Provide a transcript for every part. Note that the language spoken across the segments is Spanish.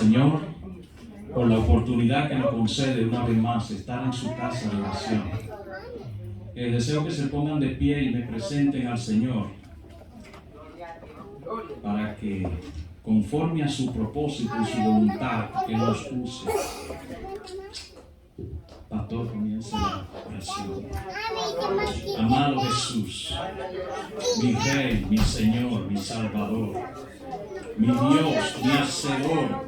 Señor por la oportunidad que nos concede una vez más estar en su casa de oración. Deseo que se pongan de pie y me presenten al Señor para que, conforme a su propósito y su voluntad, Él nos use. Pastor, comienza la oración. Amado Jesús, mi Rey, mi Señor, mi Salvador, mi Dios, mi Hacedor,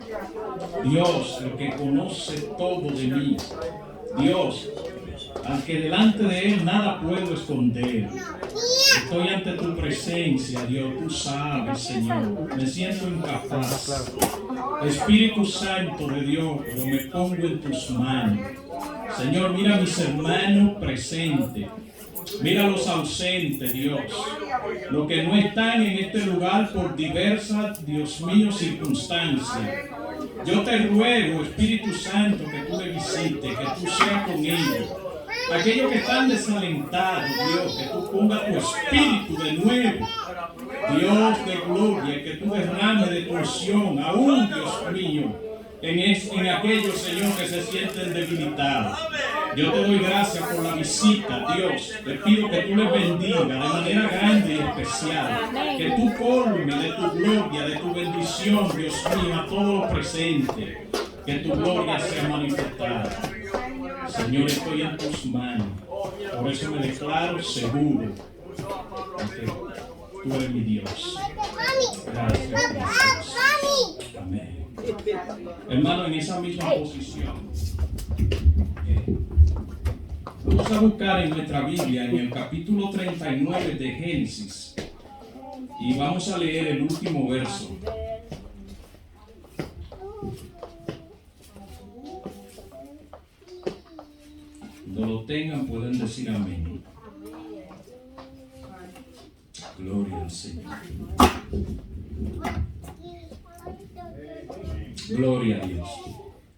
Dios, el que conoce todo de mí, Dios, al que delante de Él nada puedo esconder. Estoy ante tu presencia, Dios, tú sabes, Señor, me siento incapaz. Espíritu Santo de Dios, pero me pongo en tus manos. Señor, mira a mis hermanos presentes, mira a los ausentes, Dios, los que no están en este lugar por diversas, Dios mío, circunstancias. Yo te ruego, Espíritu Santo, que tú le visites, que tú seas con ellos. Aquellos que están desalentados, Dios, que tú pongas tu espíritu de nuevo, Dios de gloria, que tú derrames de tu unción, aún, Dios mío, en aquellos, Señor, que se sienten debilitados. Yo te doy gracias por la visita, Dios. Te pido que tú les bendiga de manera grande y especial. Que tú colmes de tu gloria, de tu bendición, Dios mío, a todos los presentes. Que tu gloria sea manifestada. Señor, estoy en tus manos. Por eso me declaro seguro. Porque tú eres mi Dios. Gracias, Jesús. Amén. Hermano, en esa misma posición, vamos a buscar en nuestra Biblia, en el capítulo 39 de Génesis, y vamos a leer el último verso. Cuando lo tengan, pueden decir amén. Gloria al Señor. Gloria a Dios.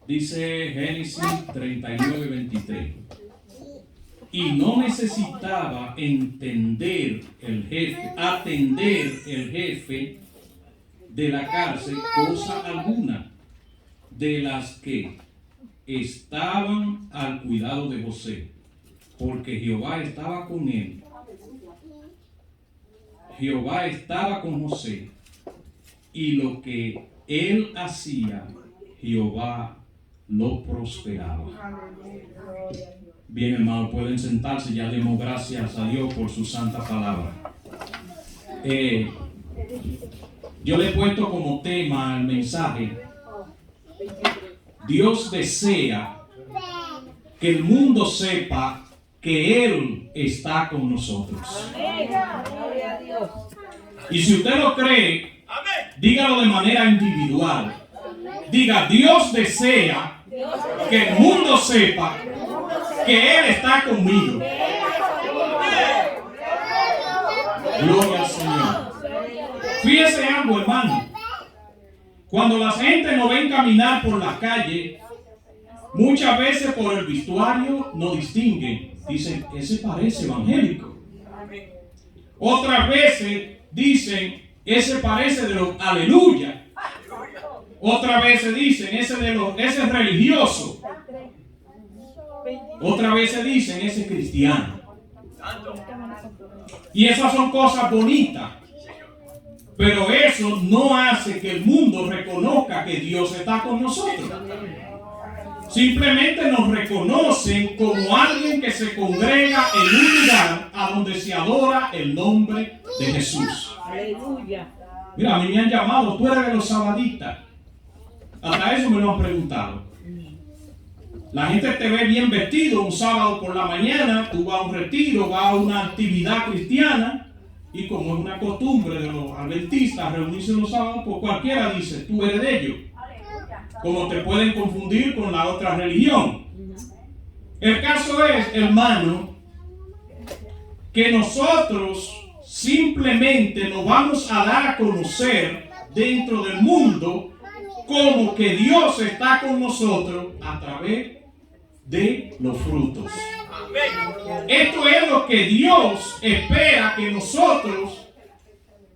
Dice Génesis 39, 23. Y no necesitaba atender el jefe de la cárcel cosa alguna de las que estaban al cuidado de José, porque Jehová estaba con él. Jehová estaba con José, y lo que él hacía, Jehová lo prosperaba. Bien, hermano, pueden sentarse. Ya demos gracias a Dios por su santa palabra. Yo le he puesto como tema al mensaje: Dios desea que el mundo sepa que Él está con nosotros. Y si usted lo cree, dígalo de manera individual. Diga: Dios desea que el mundo sepa que Él está conmigo. Gloria al Señor. Fíjese algo, hermano. Cuando la gente nos ven caminar por la calle, muchas veces por el vestuario nos distinguen. Dicen: ese parece evangélico. Otras veces dicen: ese parece de los aleluya. Otras veces dicen: ese es religioso. Otras veces dicen: ese es cristiano. Y esas son cosas bonitas. Pero eso no hace que el mundo reconozca que Dios está con nosotros. Simplemente nos reconocen como alguien que se congrega en un lugar a donde se adora el nombre de Jesús. Aleluya. Mira, a mí me han llamado: tú eres de los sabadistas. Hasta eso me lo han preguntado. La gente te ve bien vestido un sábado por la mañana, tú vas a un retiro, vas a una actividad cristiana, y como es una costumbre de los adventistas reunirse los sábados, pues cualquiera dice: tú eres de ellos. Como te pueden confundir con la otra religión. El caso es, hermano, que nosotros simplemente nos vamos a dar a conocer dentro del mundo como que Dios está con nosotros a través de los frutos. Esto es lo que Dios espera que nosotros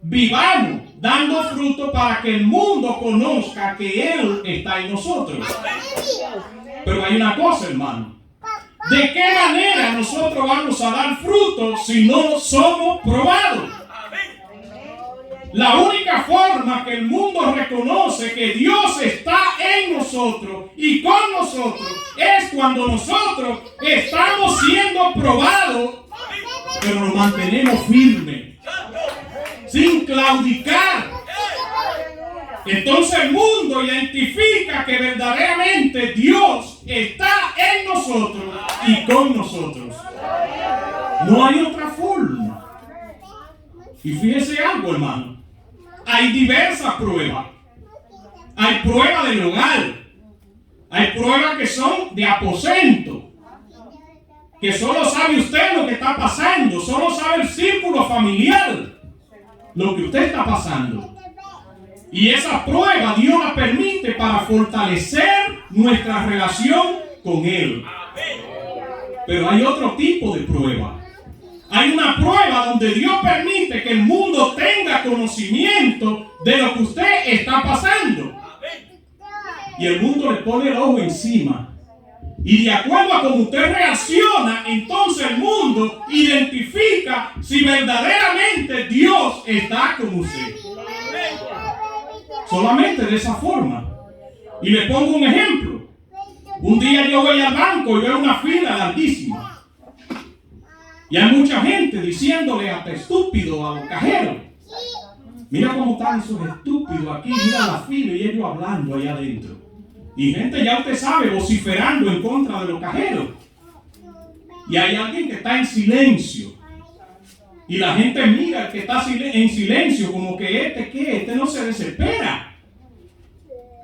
vivamos dando fruto para que el mundo conozca que Él está en nosotros. Pero hay una cosa, hermano. ¿De qué manera nosotros vamos a dar fruto si no somos probados? La única forma que el mundo reconoce que Dios está en nosotros y con nosotros es cuando nosotros estamos siendo probados, pero nos mantenemos firmes, sin claudicar. Entonces el mundo identifica que verdaderamente Dios está en nosotros y con nosotros. No hay otra forma. Y fíjese algo, hermano. Hay diversas pruebas. Hay pruebas del hogar. Hay pruebas que son de aposento. Que solo sabe usted lo que está pasando. Solo sabe el círculo familiar lo que usted está pasando. Y esa prueba Dios la permite para fortalecer nuestra relación con Él. Pero hay otro tipo de prueba. Hay una prueba donde Dios permite que el mundo tenga conocimiento de lo que usted está pasando. Y el mundo le pone el ojo encima. Y de acuerdo a cómo usted reacciona, entonces el mundo identifica si verdaderamente Dios está con usted. Solamente de esa forma. Y le pongo un ejemplo. Un día yo voy al banco y veo una fila larguísima. Y hay mucha gente diciéndole hasta estúpido a los cajeros. Mira cómo están esos estúpidos aquí, mira la fila y ellos hablando allá adentro. Y gente, ya usted sabe, vociferando en contra de los cajeros. Y hay alguien que está en silencio. Y la gente mira al que está en silencio como que este no se desespera.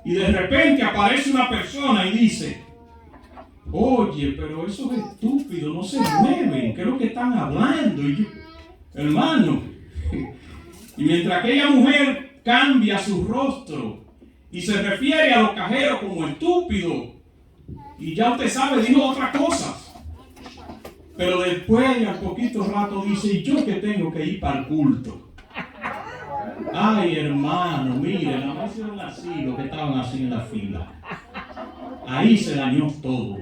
Y de repente aparece una persona y dice: oye, pero esos estúpidos no se mueven, ¿qué es lo que están hablando? Y yo, hermano, y mientras aquella mujer cambia su rostro y se refiere a los cajeros como estúpidos, y ya usted sabe, dijo otras cosas. Pero después, al poquito rato, dice: ¿y yo que tengo que ir para el culto? Ay, hermano, miren, a veces eran así, los que estaban así en la fila. Ahí se dañó todo.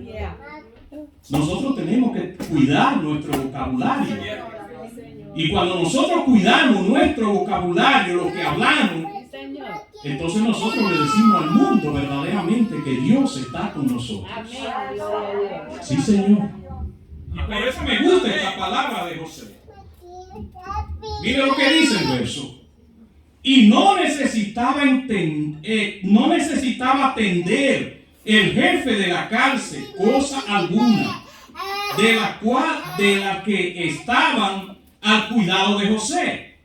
Nosotros tenemos que cuidar nuestro vocabulario. Y cuando nosotros cuidamos nuestro vocabulario, lo que hablamos, entonces nosotros le decimos al mundo verdaderamente que Dios está con nosotros. Sí, Señor. Y por eso me gusta esta palabra de José. Mire lo que dice el verso. Y no necesitaba atender el jefe de la cárcel cosa alguna de la que estaban al cuidado de José,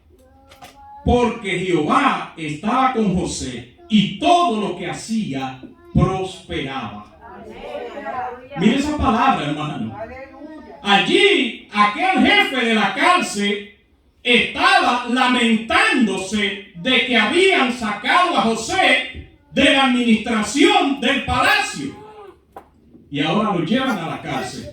porque Jehová estaba con José y todo lo que hacía prosperaba. Mire esa palabra, hermano. Allí aquel jefe de la cárcel estaba lamentándose de que habían sacado a José de la administración del palacio y ahora lo llevan a la cárcel.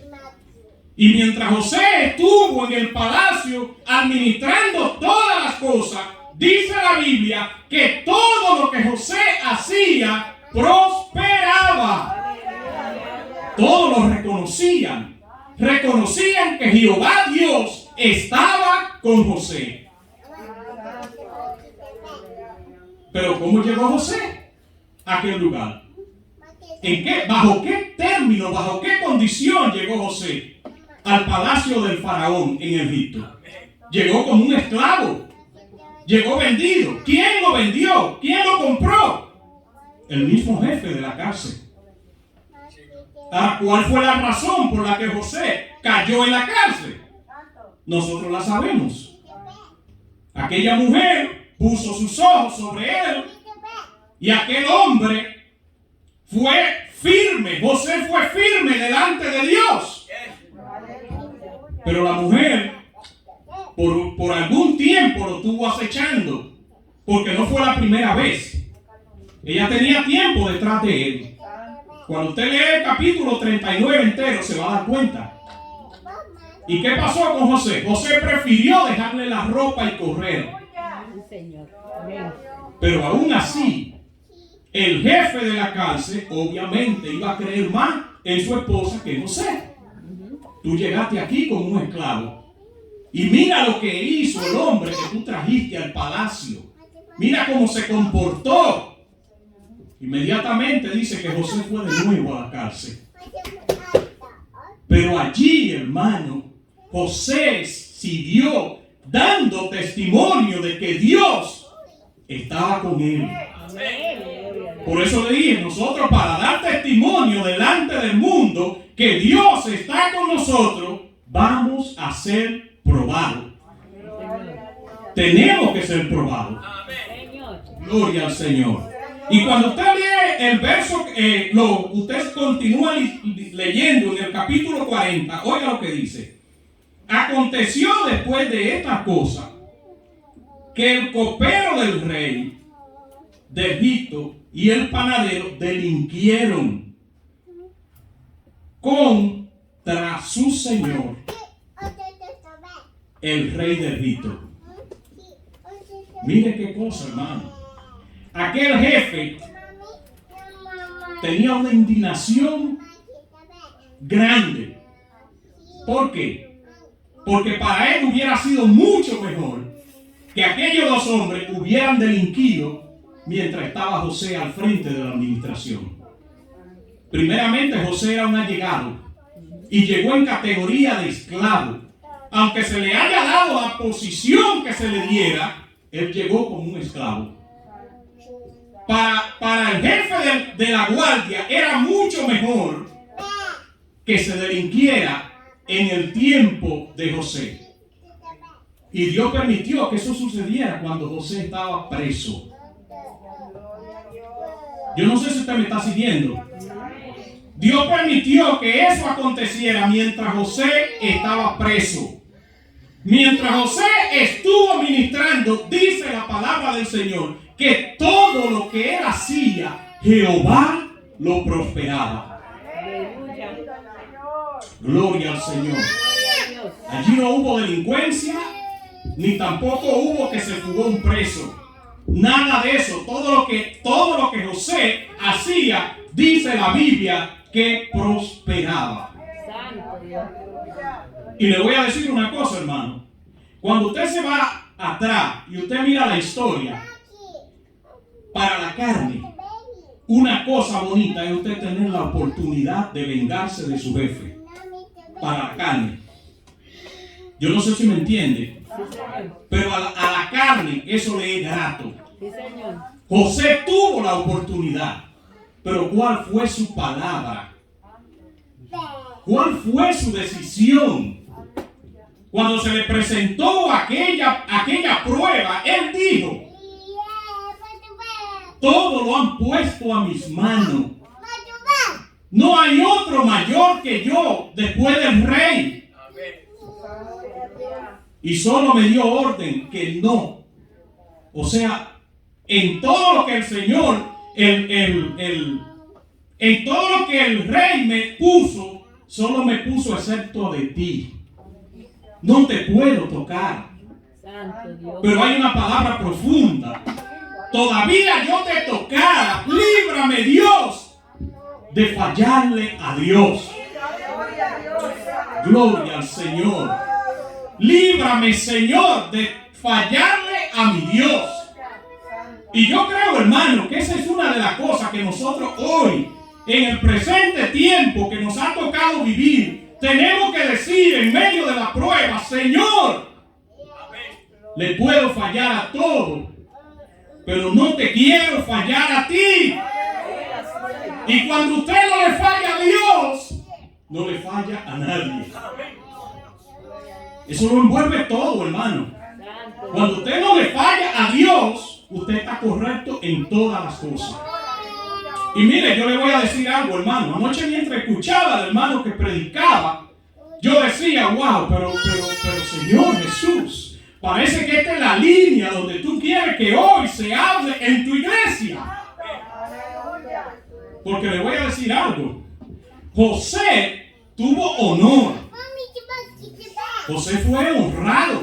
Y mientras José estuvo en el palacio administrando todas las cosas, dice la Biblia que todo lo que José hacía prosperaba. Todos lo reconocían que Jehová Dios estaba con José. Pero ¿cómo llegó José a aquel lugar? ¿Bajo qué término, bajo qué condición llegó José al palacio del faraón en Egipto? Llegó como un esclavo. Llegó vendido. ¿Quién lo vendió? ¿Quién lo compró? El mismo jefe de la cárcel. ¿Cuál fue la razón por la que José cayó en la cárcel? Nosotros la sabemos. Aquella mujer puso sus ojos sobre él y aquel hombre fue firme. José fue firme delante de Dios. Pero la mujer por algún tiempo lo estuvo acechando, porque no fue la primera vez. Ella tenía tiempo detrás de él. Cuando usted lee el capítulo 39 entero se va a dar cuenta. ¿Y qué pasó con José? José prefirió dejarle la ropa y correr. Señor. Pero aún así, el jefe de la cárcel obviamente iba a creer más en su esposa que José. Tú llegaste aquí como un esclavo. Y mira lo que hizo el hombre que tú trajiste al palacio. Mira cómo se comportó. Inmediatamente dice que José fue de nuevo a la cárcel. Pero allí, hermano, José siguió dando testimonio de que Dios estaba con él. Por eso le dije, nosotros para dar testimonio delante del mundo que Dios está con nosotros, vamos a ser probados. Tenemos que ser probados. Gloria al Señor. Y cuando usted lee el verso, usted continúa leyendo en el capítulo 40, oiga lo que dice. Aconteció después de estas cosas que el copero del rey de Egipto y el panadero delinquieron contra su señor, el rey de Egipto. Mire qué cosa, hermano. Aquel jefe tenía una indignación grande. ¿Por qué? Porque para él hubiera sido mucho mejor que aquellos dos hombres hubieran delinquido mientras estaba José al frente de la administración. Primeramente, José era un allegado y llegó en categoría de esclavo. Aunque se le haya dado la posición que se le diera, él llegó como un esclavo. Para el jefe de la guardia era mucho mejor que se delinquiera en el tiempo de José. Y Dios permitió que eso sucediera cuando José estaba preso. Yo no sé si usted me está siguiendo. Dios permitió que eso aconteciera mientras José estaba preso. Mientras José estuvo ministrando, dice la palabra del Señor, que todo lo que él hacía, Jehová lo prosperaba. Gloria al Señor. Allí no hubo delincuencia, ni tampoco hubo que se fugó un preso. Nada de eso. Todo lo que José hacía, dice la Biblia, que prosperaba. Y le voy a decir una cosa, hermano. Cuando usted se va atrás y usted mira la historia, para la carne, una cosa bonita es usted tener la oportunidad de vengarse de su jefe. Para la carne. Yo no sé si me entiende, pero a la carne eso le es grato. José tuvo la oportunidad, pero ¿cuál fue su palabra? ¿Cuál fue su decisión? Cuando se le presentó aquella prueba, él dijo: todo lo han puesto a mis manos. No hay otro mayor que yo después del rey. Y solo me dio orden que no. O sea, en todo lo que el Señor, en todo lo que el rey me puso, solo me puso excepto de ti. No te puedo tocar. Pero hay una palabra profunda. Todavía yo te tocara, líbrame Dios de fallarle a Dios. Gloria al Señor. Líbrame, Señor, de fallarle a mi Dios. Y yo creo, hermano, que esa es una de las cosas que nosotros hoy, en el presente tiempo que nos ha tocado vivir, tenemos que decir en medio de la prueba: Señor, le puedo fallar a todo, pero no te quiero fallar a ti. Y cuando usted no le falla a Dios, no le falla a nadie. Eso lo envuelve todo, hermano. Cuando usted no le falla a Dios, usted está correcto en todas las cosas. Y mire, yo le voy a decir algo, hermano. Anoche mientras escuchaba al hermano que predicaba, yo decía: wow, pero Señor Jesús, parece que esta es la línea donde tú quieres que hoy se hable en tu iglesia. Porque le voy a decir algo. José tuvo honor. José fue honrado.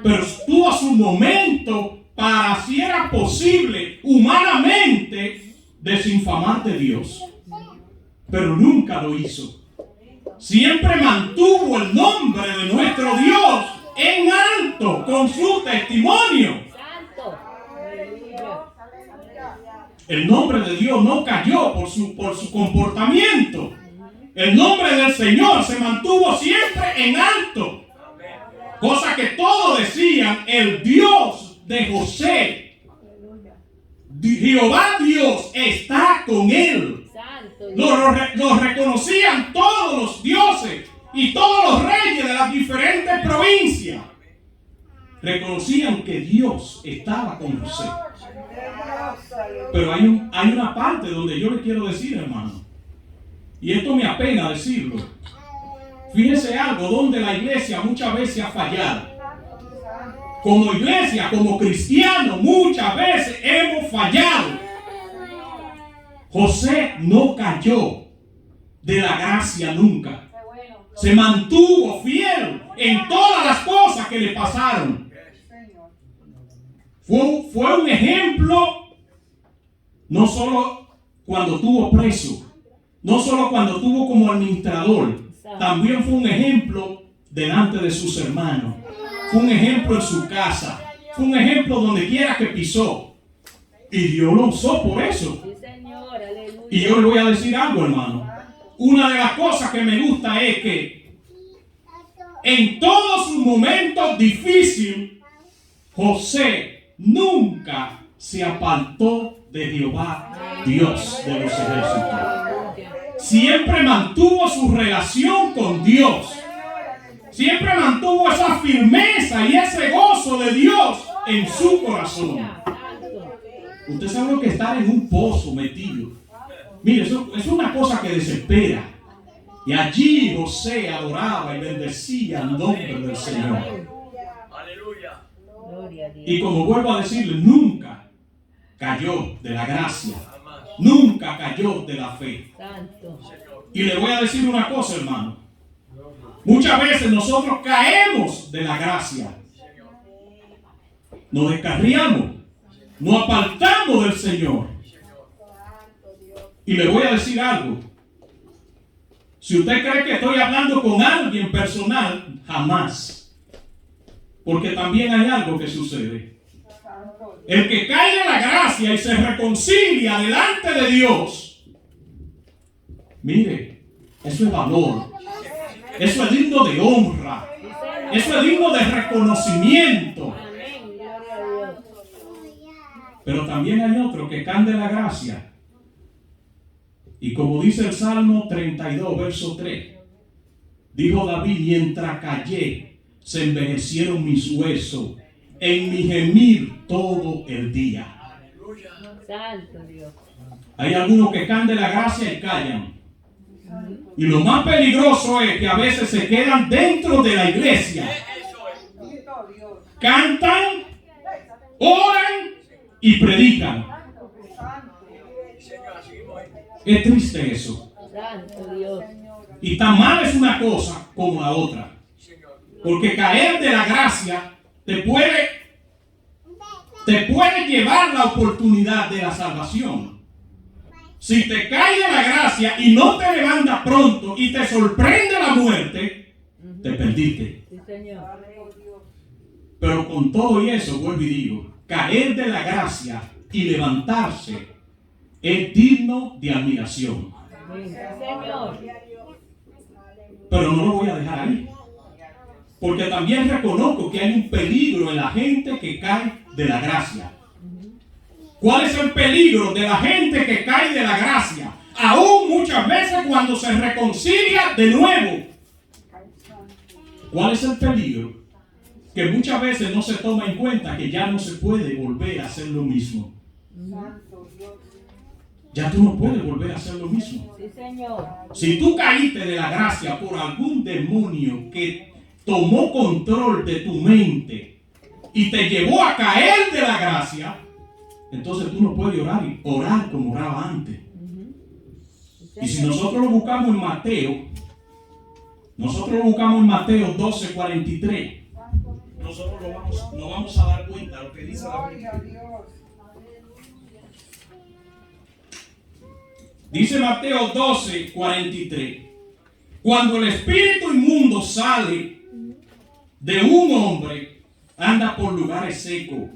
Pero tuvo su momento para si era posible humanamente desinfamar de Dios. Pero nunca lo hizo. Siempre mantuvo el nombre de nuestro Dios en alto con su testimonio. El nombre de Dios no cayó por su comportamiento. El nombre del Señor se mantuvo siempre en alto. Cosa que todos decían, el Dios de José, Jehová Dios, está con él. Lo reconocían todos los dioses y todos los reyes de las diferentes provincias. Reconocían que Dios estaba con José. Pero hay una parte donde yo le quiero decir, hermano, y esto me apena decirlo. Fíjese algo donde la iglesia muchas veces ha fallado. Como iglesia, como cristianos, muchas veces hemos fallado. José no cayó de la gracia nunca. Se mantuvo fiel en todas las cosas que le pasaron. Fue un ejemplo, no solo cuando estuvo preso, no solo cuando estuvo como administrador, también fue un ejemplo delante de sus hermanos. Fue un ejemplo en su casa. Fue un ejemplo donde quiera que pisó. Y Dios lo usó por eso. Y yo le voy a decir algo, hermano. Una de las cosas que me gusta es que en todos sus momentos difíciles, José nunca se apartó de Jehová, Dios de los ejércitos. Siempre mantuvo su relación con Dios. Siempre mantuvo esa firmeza y ese gozo de Dios en su corazón. Usted sabe lo que es estar en un pozo metido. Mire, eso es una cosa que desespera. Y allí José adoraba y bendecía el nombre del Señor. Y como vuelvo a decirle, nunca cayó de la gracia. Nunca cayó de la fe. Y le voy a decir una cosa, hermano. Muchas veces nosotros caemos de la gracia. Nos descarriamos. Nos apartamos del Señor. Y le voy a decir algo. Si usted cree que estoy hablando con alguien personal, jamás. Porque también hay algo que sucede. El que cae de la gracia y se reconcilia delante de Dios, mire, eso es valor. Eso es digno de honra. Eso es digno de reconocimiento. Pero también hay otro que cae de la gracia. Y como dice el Salmo 32, verso 3, dijo David, mientras callé, se envejecieron mis huesos, en mi gemir todo el día. Santo Dios. Hay algunos que caen de la gracia y callan. Y lo más peligroso es que a veces se quedan dentro de la iglesia. Cantan, oran y predican. Es triste eso. Y tan mal es una cosa como la otra. Porque caer de la gracia te puede llevar la oportunidad de la salvación. Si te cae de la gracia y no te levantas pronto y te sorprende la muerte, te perdiste. Pero con todo y eso, vuelvo y digo, caer de la gracia y levantarse es digno de admiración. Pero no lo voy a dejar ahí. Porque también reconozco que hay un peligro en la gente que cae de la gracia. ¿Cuál es el peligro de la gente que cae de la gracia? Aún muchas veces cuando se reconcilia de nuevo. ¿Cuál es el peligro? Que muchas veces no se toma en cuenta que ya no se puede volver a hacer lo mismo. Ya tú no puedes volver a hacer lo mismo. Sí, Señor. Si tú caíste de la gracia por algún demonio que tomó control de tu mente y te llevó a caer de la gracia, entonces tú no puedes orar como oraba antes. Y si nosotros lo buscamos en Mateo 12:43, nosotros no vamos a dar cuenta de lo que dice la Biblia. Dice Mateo 12:43. Cuando el espíritu inmundo sale de un hombre, anda por lugares secos,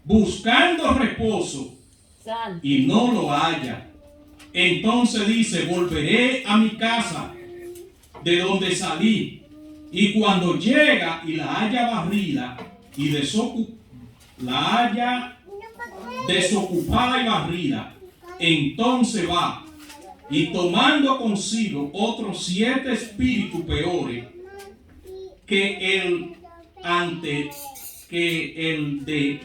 buscando reposo, y no lo halla. Entonces dice: volveré a mi casa de donde salí. Y cuando llega y la haya barrida y desocupada y barrida, entonces va y tomando consigo otros 7 espíritus peores que el de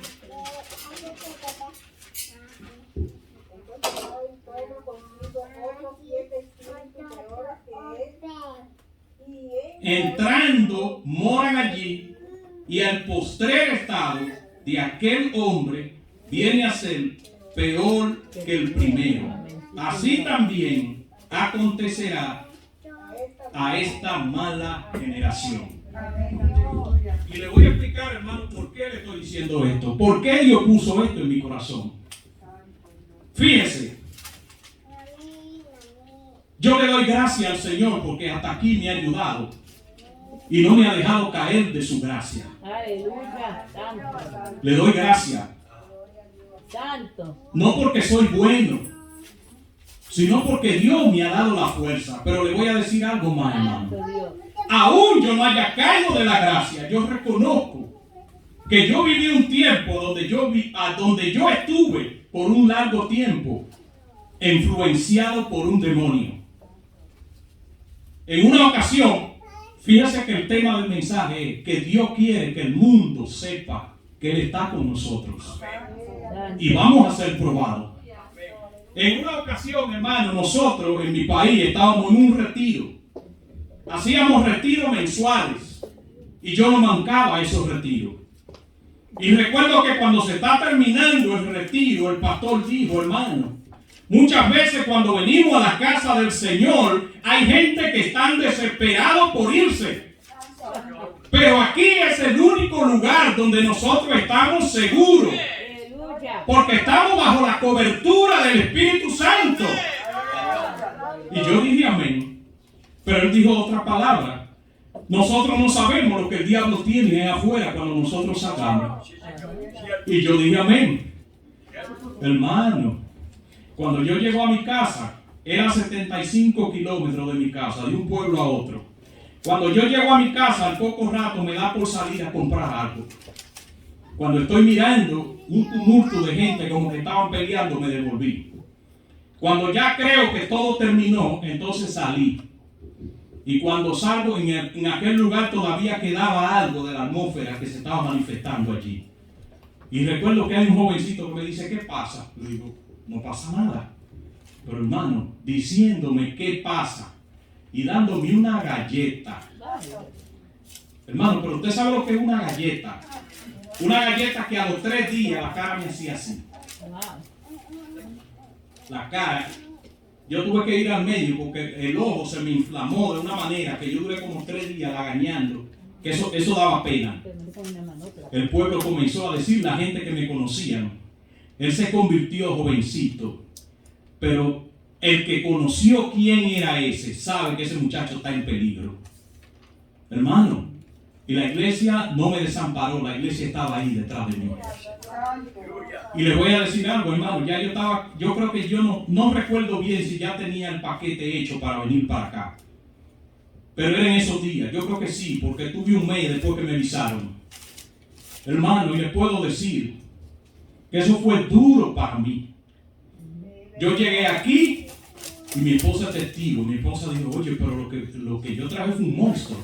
entrando, moran allí, y al postrer estado de aquel hombre viene a ser peor que el primero. Así también acontecerá a esta mala generación. Y le voy a explicar, hermano, por qué le estoy diciendo esto. ¿Por qué Dios puso esto en mi corazón? Fíjese. Yo le doy gracias al Señor porque hasta aquí me ha ayudado y no me ha dejado caer de su gracia. Aleluya, santo. Le doy gracias. Santo. No porque soy bueno, sino porque Dios me ha dado la fuerza. Pero le voy a decir algo más, hermano. Aún yo no haya caído de la gracia, yo reconozco que yo viví un tiempo donde yo estuve por un largo tiempo influenciado por un demonio. En una ocasión, fíjese que el tema del mensaje es que Dios quiere que el mundo sepa que Él está con nosotros. Y vamos a ser probados. En una ocasión, hermano, nosotros en mi país estábamos en un retiro. Hacíamos retiros mensuales. Y yo no mancaba esos retiros. Y recuerdo que cuando se está terminando el retiro, el pastor dijo: hermano, muchas veces cuando venimos a la casa del Señor, hay gente que están desesperados por irse. Pero aquí es el único lugar donde nosotros estamos seguros. Porque estamos bajo la cobertura del Espíritu Santo. Y yo dije amén. Pero él dijo otra palabra: nosotros no sabemos lo que el diablo tiene ahí afuera cuando nosotros salgamos. Y yo dije amén. Hermano, cuando yo llego a mi casa, era 75 kilómetros de mi casa, de un pueblo a otro. Cuando yo llego a mi casa, al poco rato me da por salir a comprar algo. Cuando estoy mirando un tumulto de gente como que estaban peleando, me devolví. Cuando ya creo que todo terminó, entonces salí. Y cuando salgo, en aquel lugar todavía quedaba algo de la atmósfera que se estaba manifestando allí. Y recuerdo que hay un jovencito que me dice: ¿qué pasa? Le digo: no pasa nada. Pero hermano, diciéndome qué pasa y dándome una galleta. Hermano, pero usted sabe lo que es una galleta. Una galleta que a los 3 días la cara me hacía así. La cara. Yo tuve que ir al médico porque el ojo se me inflamó de una manera que yo duré como 3 días lagañando. Que eso daba pena. El pueblo comenzó a decir, la gente que me conocía, él se convirtió jovencito. Pero el que conoció quién era ese, sabe que ese muchacho está en peligro. Hermano, y la iglesia no me desamparó, la iglesia estaba ahí detrás de mí. Y le voy a decir algo, hermano, ya yo creo que yo no recuerdo bien si ya tenía el paquete hecho para venir para acá. Pero era en esos días, yo creo que sí, porque tuve un mes después que me avisaron. Hermano, y le puedo decir que eso fue duro para mí. Yo llegué aquí y mi esposa es testigo. Mi esposa dijo: oye, pero lo que yo traje fue un monstruo.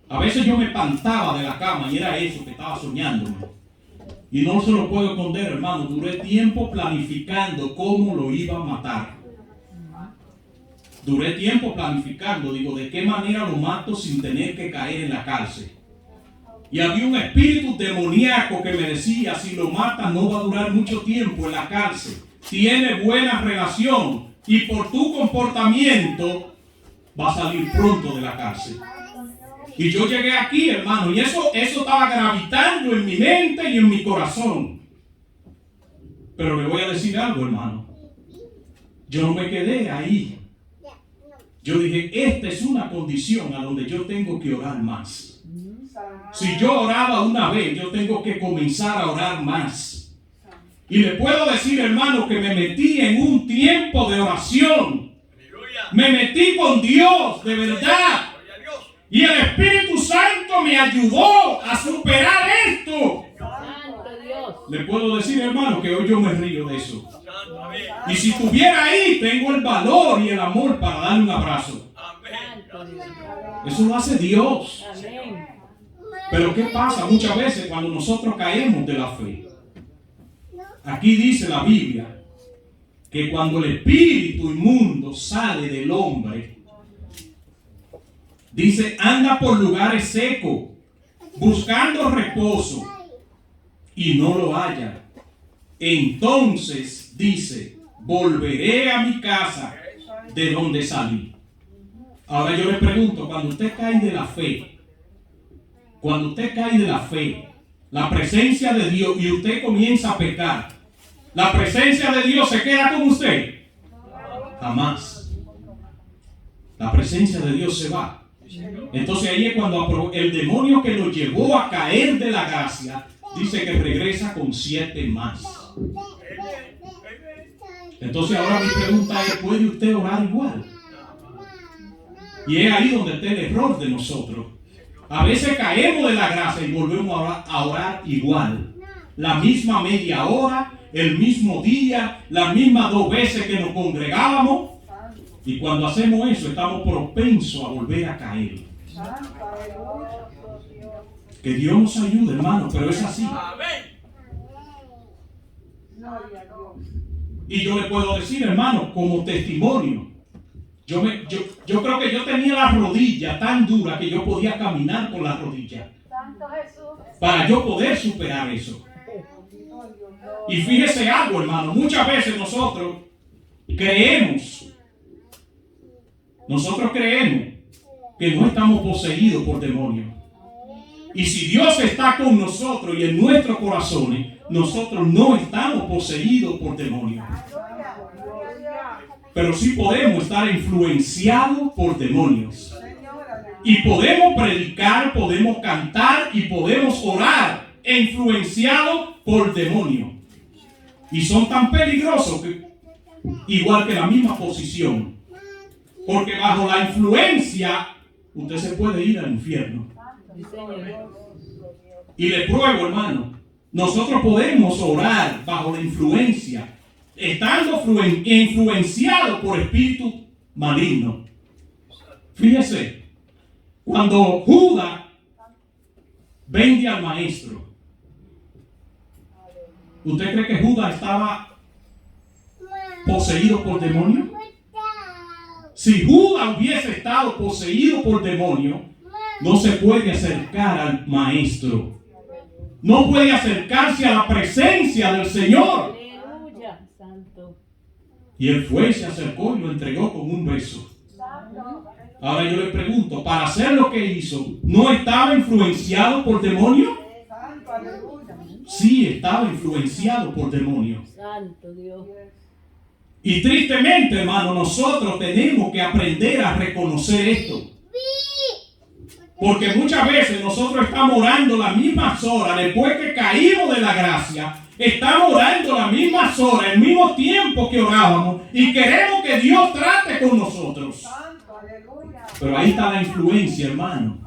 A veces yo me espantaba de la cama y era eso que estaba soñándome. Y no se lo puedo esconder, hermano. Duré tiempo planificando cómo lo iba a matar. Duré tiempo planificando, digo, de qué manera lo mato sin tener que caer en la cárcel. Y había un espíritu demoníaco que me decía: si lo matas no va a durar mucho tiempo en la cárcel. Tiene buena relación y por tu comportamiento va a salir pronto de la cárcel. Y yo llegué aquí, hermano, y eso estaba gravitando en mi mente y en mi corazón. Pero le voy a decir algo, hermano. Yo no me quedé ahí. Yo dije, esta es una condición a donde yo tengo que orar más. Si yo oraba una vez, yo tengo que comenzar a orar más. Y le puedo decir, hermano, que me metí en un tiempo de oración. Me metí con Dios, de verdad. Y el Espíritu Santo me ayudó a superar esto. Santo Dios. Le puedo decir, hermano, que hoy yo me río de eso. Y si estuviera ahí, tengo el valor y el amor para darle un abrazo. Santo Dios. Eso lo hace Dios. Amén. Pero ¿qué pasa muchas veces cuando nosotros caemos de la fe? Aquí dice la Biblia que cuando el espíritu inmundo sale del hombre, dice, anda por lugares secos, buscando reposo, y no lo halla. Entonces dice, volveré a mi casa de donde salí. Ahora yo le pregunto, cuando usted cae de la fe, la presencia de Dios, y usted comienza a pecar, ¿la presencia de Dios se queda con usted? Jamás. La presencia de Dios se va. Entonces ahí es cuando el demonio que lo llevó a caer de la gracia, dice que regresa con 7 más. Entonces ahora mi pregunta es, ¿puede usted orar igual? Y es ahí donde está el error de nosotros. A veces caemos de la gracia y volvemos a orar igual. La misma media hora, el mismo día, las mismas 2 veces que nos congregábamos. Y cuando hacemos eso, estamos propensos a volver a caer. Que Dios nos ayude, hermano, pero es así. Y yo le puedo decir, hermano, como testimonio, yo creo que yo tenía la rodilla tan dura que yo podía caminar con la rodilla. Para yo poder superar eso. Y fíjese algo, hermano, muchas veces nosotros creemos que no estamos poseídos por demonios. Y si Dios está con nosotros y en nuestros corazones, nosotros no estamos poseídos por demonios. Pero sí podemos estar influenciados por demonios. Y podemos predicar, podemos cantar y podemos orar influenciados por demonios. Y son tan peligrosos que, igual que la misma posición. Porque bajo la influencia, usted se puede ir al infierno. Y le pruebo, hermano, nosotros podemos orar bajo la influencia, estando influenciados por espíritus malignos. Fíjese, cuando Judas vende al maestro, ¿usted cree que Judas estaba poseído por demonios? Si Judas hubiese estado poseído por demonios, no se puede acercar al maestro. No puede acercarse a la presencia del Señor. Aleluya, santo. Y él fue, se acercó y lo entregó con un beso. Ahora yo le pregunto, para hacer lo que hizo, ¿no estaba influenciado por demonios? Sí, estaba influenciado por demonios. Santo Dios. Y tristemente, hermano, nosotros tenemos que aprender a reconocer esto. Porque muchas veces nosotros estamos orando las mismas horas después que caímos de la gracia. Estamos orando las mismas horas, el mismo tiempo que orábamos, y queremos que Dios trate con nosotros. Pero ahí está la influencia, hermano.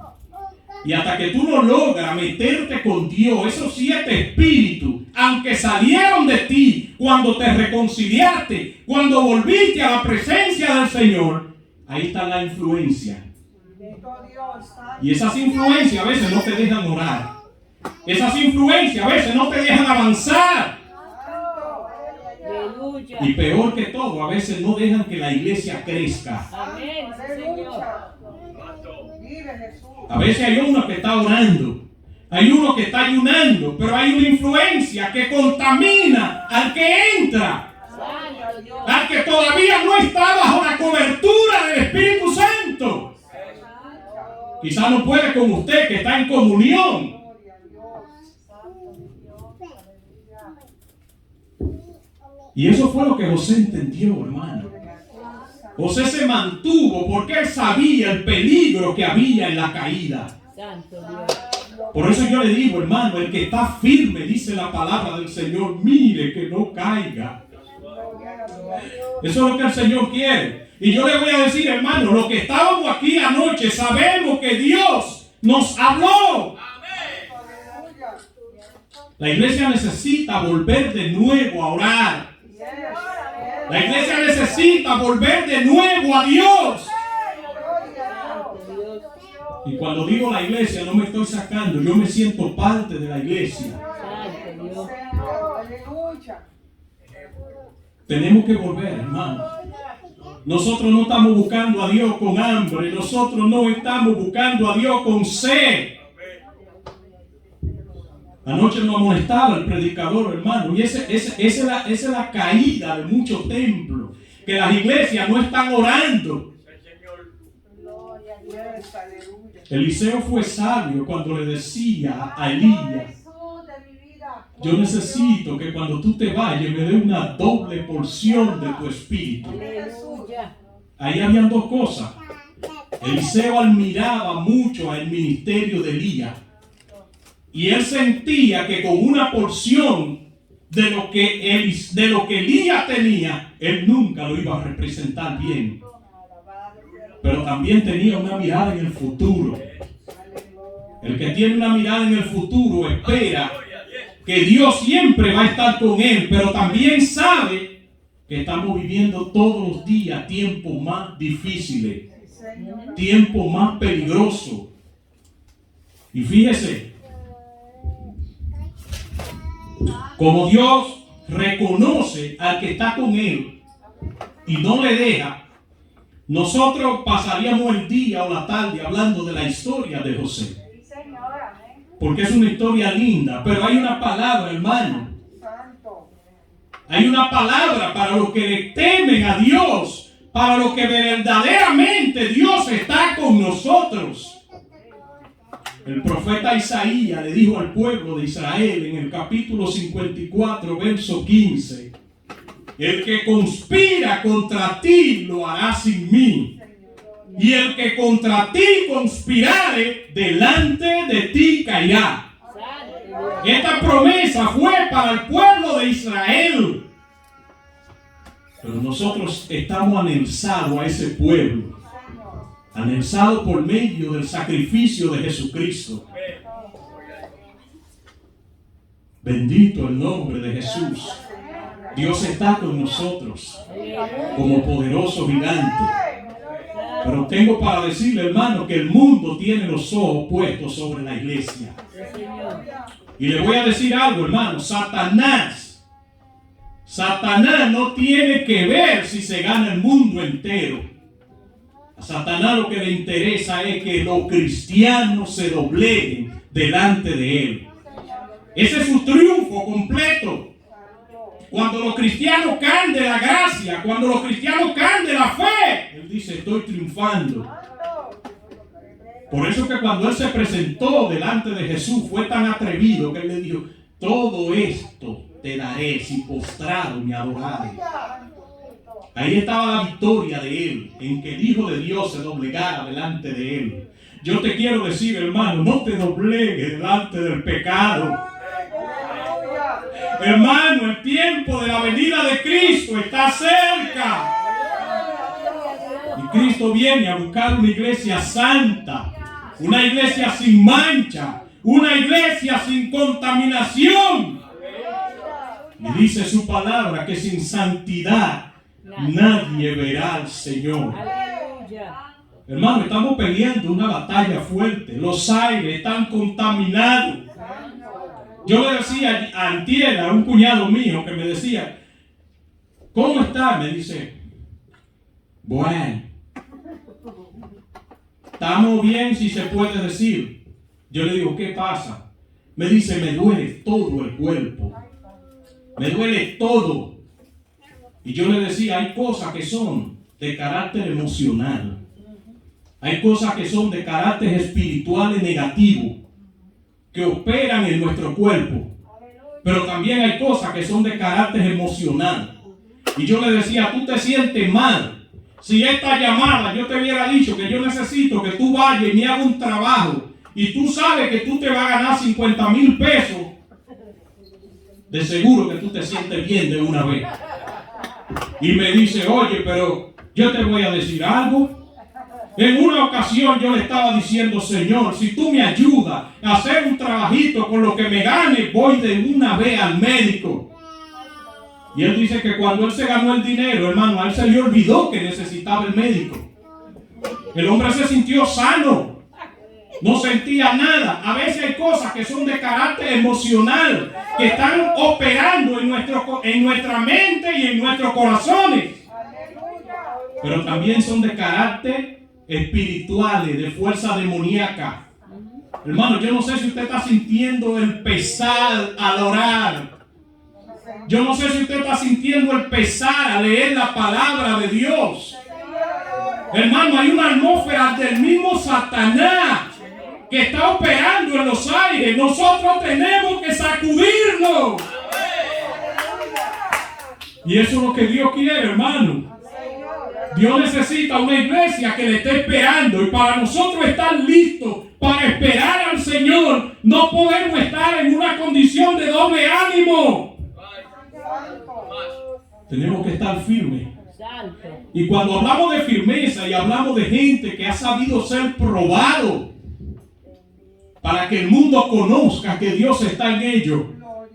Y hasta que tú no logras meterte con Dios, esos 7 espíritus, aunque salieron de ti cuando te reconciliaste, cuando volviste a la presencia del Señor, ahí está la influencia. Y esas influencias a veces no te dejan orar. Esas influencias a veces no te dejan avanzar. Aleluya. Y peor que todo, a veces no dejan que la iglesia crezca. Amén, Señor. A veces hay uno que está orando, hay uno que está ayunando, pero hay una influencia que contamina al que entra, Santo Dios. al que todavía no está bajo la cobertura del Espíritu Santo. Quizás no puede con usted que está en comunión. Y eso fue lo que José entendió, hermano. José se mantuvo porque él sabía el peligro que había en la caída. Santo Dios. Por eso yo le digo, hermano, el que está firme, dice la palabra del Señor, mire que no caiga. Eso es lo que el Señor quiere. Y yo le voy a decir, hermano, los que estábamos aquí anoche, sabemos que Dios nos habló. La iglesia necesita volver de nuevo a orar. La iglesia necesita volver de nuevo a Dios. Y cuando digo la iglesia no me estoy sacando, yo me siento parte de la iglesia. Tenemos que volver, hermano. Nosotros no estamos buscando a Dios con hambre, nosotros no estamos buscando a Dios con sed. Anoche nos amonestaba el predicador, hermano, y esa es la caída de muchos templos, que las iglesias no están orando. Eliseo fue sabio cuando le decía a Elías: yo necesito que cuando tú te vayas me dé una doble porción de tu espíritu. Ahí habían dos cosas. Eliseo admiraba mucho al ministerio de Elías. Y él sentía que con una porción de lo que Elías tenía, él nunca lo iba a representar bien. Pero también tenía una mirada en el futuro. El que tiene una mirada en el futuro espera que Dios siempre va a estar con él, pero también sabe que estamos viviendo todos los días tiempos más difíciles, tiempos más peligrosos. Y fíjese, como Dios reconoce al que está con él y no le deja, nosotros pasaríamos el día o la tarde hablando de la historia de José. Porque es una historia linda, pero hay una palabra, hermano. Hay una palabra para los que le temen a Dios, para los que verdaderamente Dios está con nosotros. El profeta Isaías le dijo al pueblo de Israel en el capítulo 54, verso 15: el que conspira contra ti lo hará sin mí, y el que contra ti conspirare, delante de ti caerá. Esta promesa fue para el pueblo de Israel, pero nosotros estamos anexados a ese pueblo, anexados por medio del sacrificio de Jesucristo. Bendito el nombre de Jesús. Dios está con nosotros como poderoso gigante. Pero tengo para decirle, hermano, que el mundo tiene los ojos puestos sobre la iglesia. Y le voy a decir algo, hermano. Satanás no tiene que ver si se gana el mundo entero. A Satanás lo que le interesa es que los cristianos se dobleguen delante de él. Ese es su triunfo completo. Cuando los cristianos caen de la gracia, cuando los cristianos caen de la fe, él dice: estoy triunfando. Por eso que cuando él se presentó delante de Jesús fue tan atrevido que él le dijo: todo esto te daré si postrado me adorares. Ahí estaba la victoria de él, en que el Hijo de Dios se doblegara delante de él. Yo te quiero decir, hermano, no te doblegues delante del pecado. Hermano, el tiempo de la venida de Cristo está cerca. Y Cristo viene a buscar una iglesia santa, una iglesia sin mancha, una iglesia sin contaminación. Y dice su palabra que sin santidad nadie verá al Señor. Hermano, estamos peleando una batalla fuerte. Los aires están contaminados. Yo le decía a antier a un cuñado mío que me decía: ¿cómo está? Me dice: bueno, estamos bien, si se puede decir. Yo le digo: ¿qué pasa? Me dice: me duele todo el cuerpo. Me duele todo. Y yo le decía: hay cosas que son de carácter emocional. Hay cosas que son de carácter espiritual negativo, que operan en nuestro cuerpo. Pero también hay cosas que son de carácter emocional. Y yo le decía, tú te sientes mal. Si esta llamada yo te hubiera dicho que yo necesito que tú vayas y me hagas un trabajo, y tú sabes que tú te vas a ganar 50,000 pesos, de seguro que tú te sientes bien de una vez. Y me dice, oye, pero yo te voy a decir algo. En una ocasión yo le estaba diciendo, Señor, si tú me ayudas a hacer un trabajito con lo que me gane, voy de una vez al médico. Y él dice que cuando él se ganó el dinero, hermano, a él se le olvidó que necesitaba el médico. El hombre se sintió sano, no sentía nada. A veces hay cosas que son de carácter emocional, que están operando en nuestra mente y en nuestros corazones. Pero también son de carácter espirituales, de fuerza demoníaca. Hermano, yo no sé si usted está sintiendo el pesar al orar. Yo no sé si usted está sintiendo el pesar a leer la palabra de Dios. Hermano, hay una atmósfera del mismo Satanás que está operando en los aires. Nosotros tenemos que sacudirnos. Y eso es lo que Dios quiere, hermano. Dios necesita una iglesia que le esté esperando. Y para nosotros estar listos para esperar al Señor, no podemos estar en una condición de doble ánimo. Tenemos que estar firmes. Y cuando hablamos de firmeza y hablamos de gente que ha sabido ser probado para que el mundo conozca que Dios está en ellos,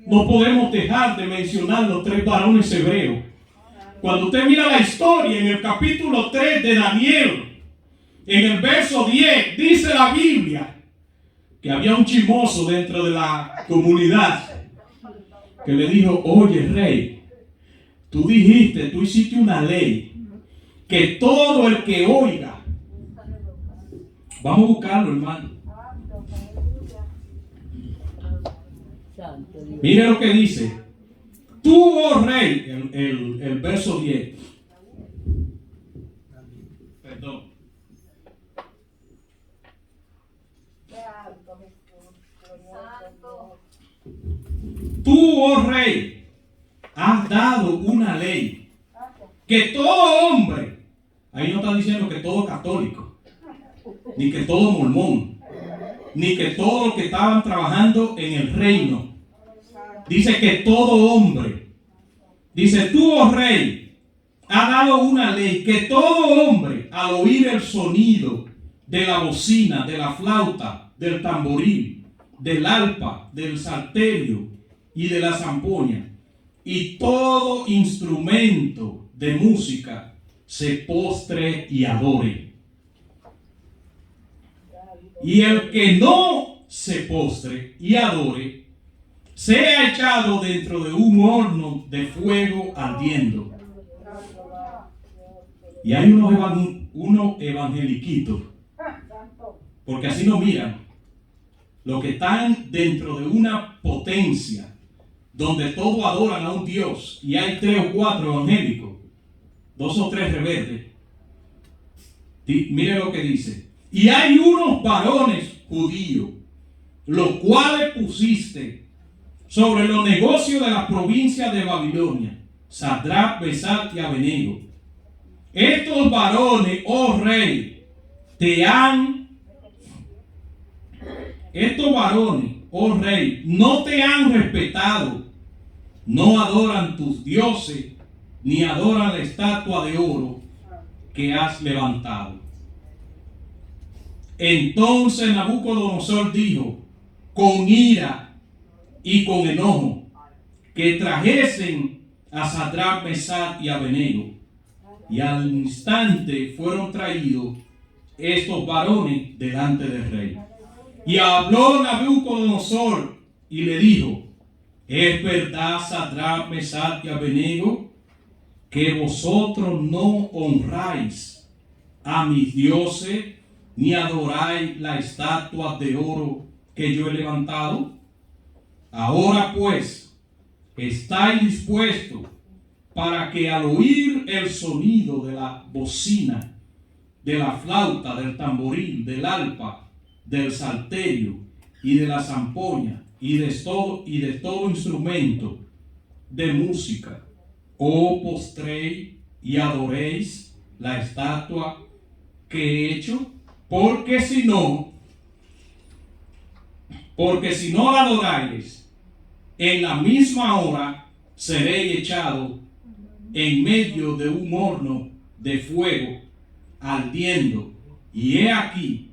no podemos dejar de mencionar los 3 varones hebreos. Cuando usted mira la historia en el capítulo 3 de Daniel, en el verso 10, dice la Biblia que había un chismoso dentro de la comunidad que le dijo, oye, rey, tú hiciste una ley que todo el que oiga, vamos a buscarlo, hermano. Mire lo que dice. Tú, oh rey, el verso 10. Perdón. Tú, oh rey, has dado una ley que todo hombre, ahí no está diciendo que todo católico, ni que todo mormón, ni que todos los que estaban trabajando en el reino. Dice que todo hombre. Dice, tú, oh rey, has dado una ley que todo hombre, al oír el sonido de la bocina, de la flauta, del tamboril, del arpa, del salterio y de la zampoña, y todo instrumento de música, se postre y adore. Y el que no se postre y adore, sea echado dentro de un horno de fuego ardiendo. Y hay unos evangeliquitos, porque así nos miran, los que están dentro de una potencia donde todos adoran a un Dios, y hay 3 o 4 evangélicos, 2 o 3 rebeldes. Mire lo que dice. Y hay unos varones judíos, los cuales pusiste sobre los negocios de la provincia de Babilonia, Sadrach, Mesach y Abednego. Estos varones, oh rey, no te han respetado, no adoran tus dioses, ni adoran la estatua de oro que has levantado. Entonces Nabucodonosor dijo, con ira y con enojo, que trajesen a Sadrach, Mesach y Abednego. Y al instante fueron traídos estos varones delante del rey. Y habló Nabucodonosor y le dijo, ¿es verdad, Sadrach, Mesach y Abednego, que vosotros no honráis a mis dioses, ni adoráis la estatua de oro que yo he levantado? Ahora pues, estáis dispuestos para que al oír el sonido de la bocina de la flauta, del tamboril, del arpa, del salterio y de la zampoña y de todo instrumento de música. O postréis y adoréis la estatua que he hecho, porque si no la adoráis, en la misma hora seréis echado en medio de un horno de fuego ardiendo. Y he aquí,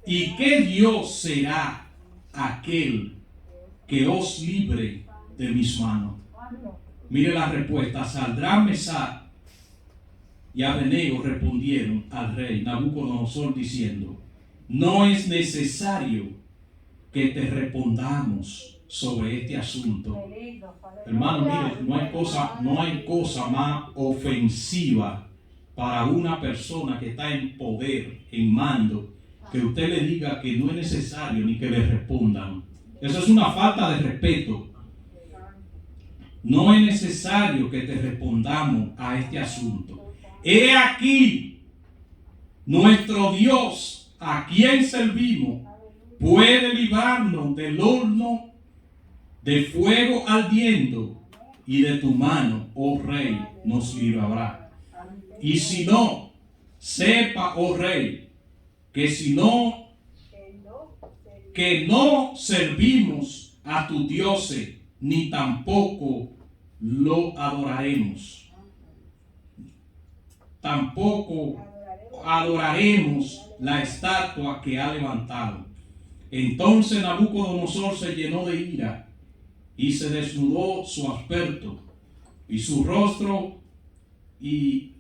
¿y qué Dios será aquel que os libre de mis manos? Mire la respuesta. Sadrach, Mesach y Abednego respondieron al rey Nabucodonosor diciendo: no es necesario que te respondamos sobre este asunto. Hermano, mire, no hay cosa más ofensiva para una persona que está en poder, en mando, que usted le diga que no es necesario ni que le respondan. Eso es una falta de respeto. No es necesario que te respondamos a este asunto. He aquí, nuestro Dios, a quien servimos, puede librarnos del horno de fuego ardiendo, y de tu mano, oh rey, nos librará. Y si no, sepa, oh rey, que no servimos a tus dioses, ni tampoco lo adoraremos. Tampoco adoraremos la estatua que ha levantado. Entonces Nabucodonosor se llenó de ira y se desnudó su aspecto y su rostro de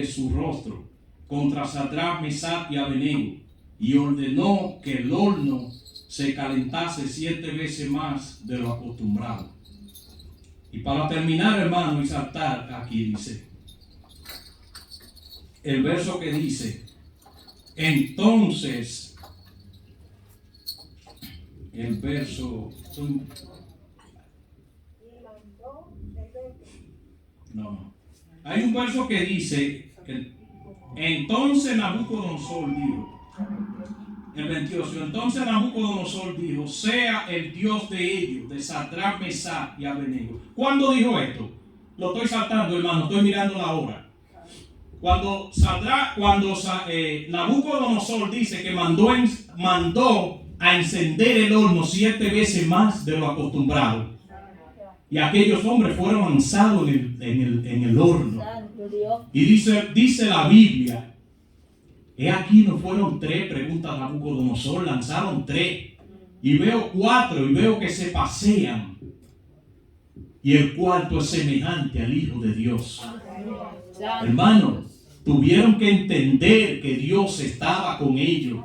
su rostro contra Sadrach, Mesach y Abednego, y ordenó que el horno se calentase 7 veces más de lo acostumbrado. Y para terminar, hermano, y saltar aquí dice el verso que dice: entonces, el verso hay un verso que dice entonces Nabucodonosor dijo, el 28, entonces Nabucodonosor dijo: sea el Dios de ellos, de Sadrach, Mesach y Abednego. ¿Cuándo dijo esto? Lo estoy saltando, hermano, estoy mirando la hora. Cuando Nabucodonosor dice que mandó a encender el horno 7 veces más de lo acostumbrado, y aquellos hombres fueron lanzados en el horno. Y dice la Biblia, he aquí no fueron 3, pregunta Nabucodonosor, lanzaron 3, y veo 4, y veo que se pasean, y el cuarto es semejante al Hijo de Dios. Hermano, tuvieron que entender que Dios estaba con ellos.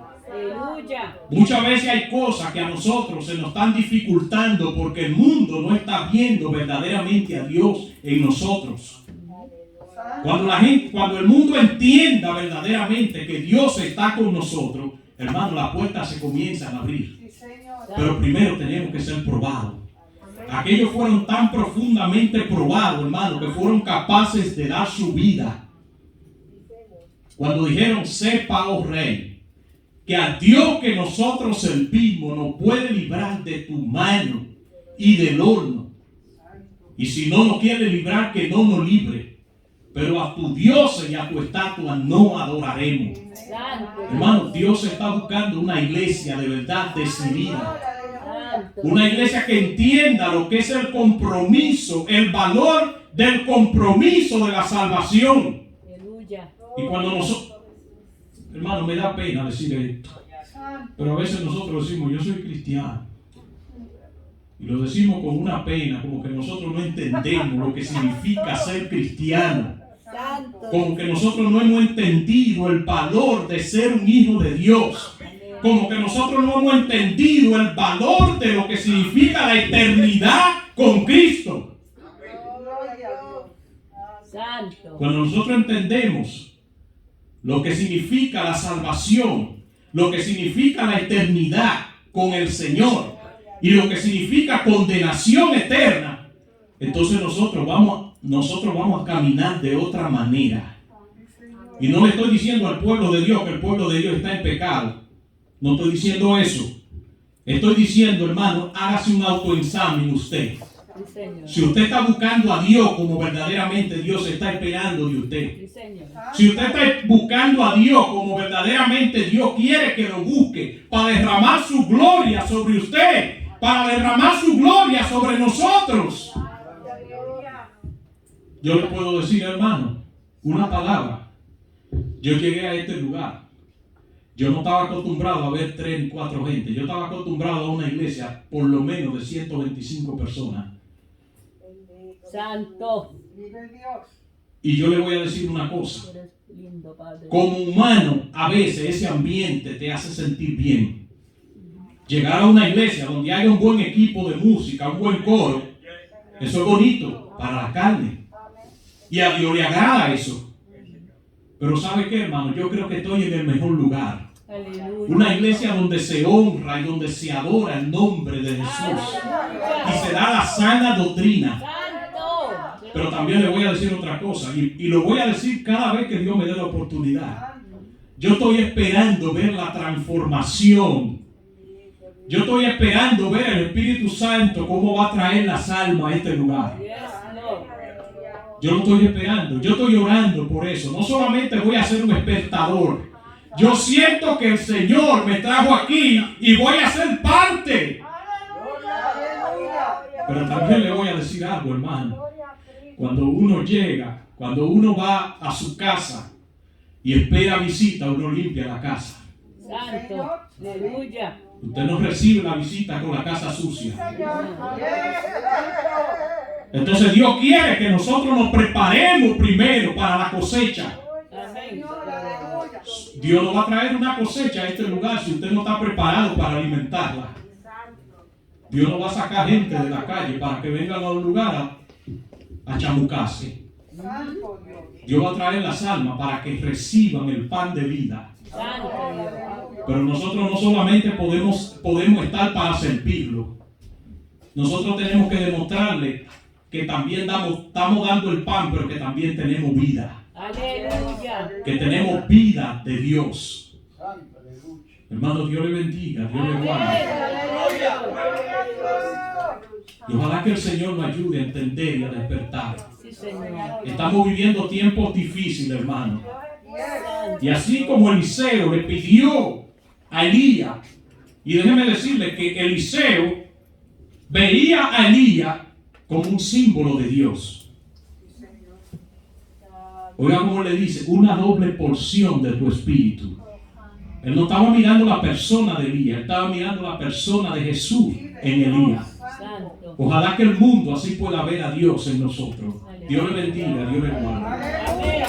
Muchas veces hay cosas que a nosotros se nos están dificultando porque el mundo no está viendo verdaderamente a Dios en nosotros. Cuando el mundo entienda verdaderamente que Dios está con nosotros, hermano, las puertas se comienzan a abrir. Pero primero tenemos que ser probados. Aquellos fueron tan profundamente probados, hermano, que fueron capaces de dar su vida. Cuando dijeron: sepa, oh rey, que a Dios que nosotros servimos nos puede librar de tu mano y del horno. Y si no nos quiere librar, que no nos libre. Pero a tu Dios y a tu estatua no adoraremos. Hermano, Dios está buscando una iglesia de verdad decidida. Una iglesia que entienda lo que es el compromiso, el valor del compromiso de la salvación. Y cuando nosotros, hermano, me da pena decir esto, pero a veces nosotros decimos: yo soy cristiano. Y lo decimos con una pena, como que nosotros no entendemos lo que significa ser cristiano. Como que nosotros no hemos entendido el valor de ser un hijo de Dios. Como que nosotros no hemos entendido el valor de lo que significa la eternidad con Cristo. Cuando nosotros entendemos lo que significa la salvación, lo que significa la eternidad con el Señor y lo que significa condenación eterna, entonces nosotros vamos a caminar de otra manera. Y no le estoy diciendo al pueblo de Dios que el pueblo de Dios está en pecado. No estoy diciendo eso. Estoy diciendo, hermano, hágase un autoexamen usted. Sí, Señor. Si usted está buscando a Dios como verdaderamente Dios está esperando de usted. Sí, Señor. Si usted está buscando a Dios como verdaderamente Dios quiere que lo busque, para derramar su gloria sobre usted, para derramar su gloria sobre nosotros. Yo le puedo decir, hermano, una palabra. Yo llegué a este lugar. Yo no estaba acostumbrado a ver 3 o 4 gente. Yo estaba acostumbrado a una iglesia por lo menos de 125 personas. Santo. Y yo le voy a decir una cosa. Eres lindo, Padre. Como humano, a veces ese ambiente te hace sentir bien. Llegar a una iglesia donde haya un buen equipo de música, un buen coro, eso es bonito para la carne. Y a Dios le agrada eso. Pero ¿sabe qué, hermano? Yo creo que estoy en el mejor lugar. Aleluya. Una iglesia donde se honra y donde se adora el nombre de Jesús. Y se da la sana doctrina. Santo. Pero también le voy a decir otra cosa. Y lo voy a decir cada vez que Dios me dé la oportunidad. Yo estoy esperando ver la transformación. Yo estoy esperando ver el Espíritu Santo cómo va a traer las almas a este lugar. Yes, Lord. Yo lo estoy esperando, yo estoy orando por eso. No solamente voy a ser un espectador. Yo siento que el Señor me trajo aquí y voy a ser parte. Pero también le voy a decir algo, hermano. Cuando uno llega, cuando uno va a su casa y espera visita, uno limpia la casa. Santo. Aleluya. Usted no recibe la visita con la casa sucia. Entonces Dios quiere que nosotros nos preparemos primero para la cosecha. Amén. Dios no va a traer una cosecha a este lugar si usted no está preparado para alimentarla. Dios no va a sacar gente de la calle para que vengan a un lugar a chamucarse. Dios va a traer las almas para que reciban el pan de vida. Santo Dios. Pero nosotros no solamente podemos estar para servirlo. Nosotros tenemos que demostrarle que también estamos dando el pan, pero que también tenemos vida. Aleluya. Que tenemos vida de Dios. Hermano, Dios le bendiga, Dios le guarde. Y ojalá que el Señor nos ayude a entender y a despertar. Sí, Señor. Estamos viviendo tiempos difíciles, hermano. Y así como Eliseo le pidió a Elías, y déjeme decirle que Eliseo veía a Elías como un símbolo de Dios. Oiga cómo le dice, una doble porción de tu espíritu. Él no estaba mirando la persona de Elías, él estaba mirando la persona de Jesús en Elías. Santo. Ojalá que el mundo así pueda ver a Dios en nosotros. Dios le bendiga, Dios le guarde. Amén.